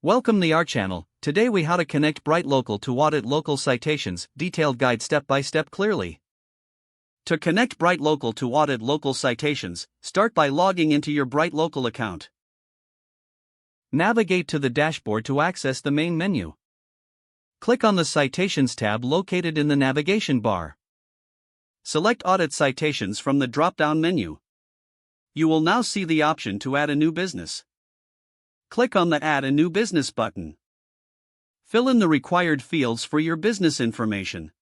Welcome to our channel. Today we how to connect BrightLocal to audit local citations, detailed guide step by step clearly. To connect BrightLocal to audit local citations, start by logging into your BrightLocal account. Navigate to the dashboard to access the main menu. Click on the Citations tab located in the navigation bar. Select Audit Citations from the drop-down menu. You will now see the option to add a new business. Click on the Add a New Business button. Fill in the required fields for your business information.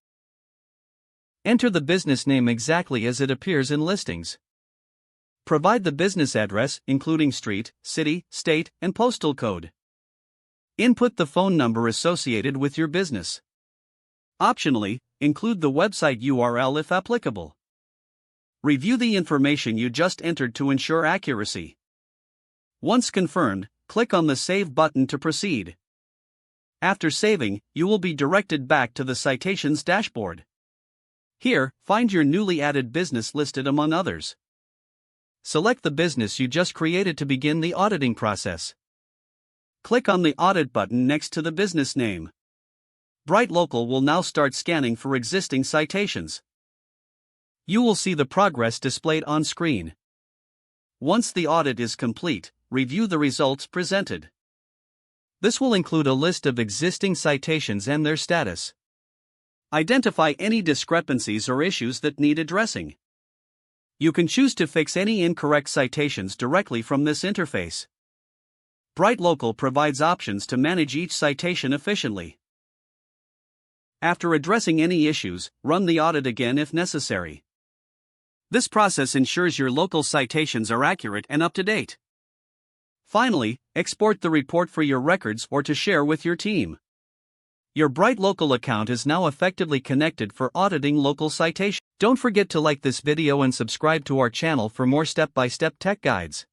Enter the business name exactly as it appears in listings. Provide the business address, including street, city, state, and postal code. Input the phone number associated with your business. Optionally, include the website URL if applicable. Review the information you just entered to ensure accuracy. Once confirmed, click on the Save button to proceed. After saving, you will be directed back to the Citations dashboard. Here, find your newly added business listed among others. Select the business you just created to begin the auditing process. Click on the Audit button next to the business name. BrightLocal will now start scanning for existing citations. You will see the progress displayed on screen. Once the audit is complete, review the results presented. This will include a list of existing citations and their status. Identify any discrepancies or issues that need addressing. You can choose to fix any incorrect citations directly from this interface. BrightLocal provides options to manage each citation efficiently. After addressing any issues, run the audit again if necessary. This process ensures your local citations are accurate and up to date. Finally, export the report for your records or to share with your team. Your BrightLocal account is now effectively connected for auditing local citations. Don't forget to like this video and subscribe to our channel for more step-by-step tech guides.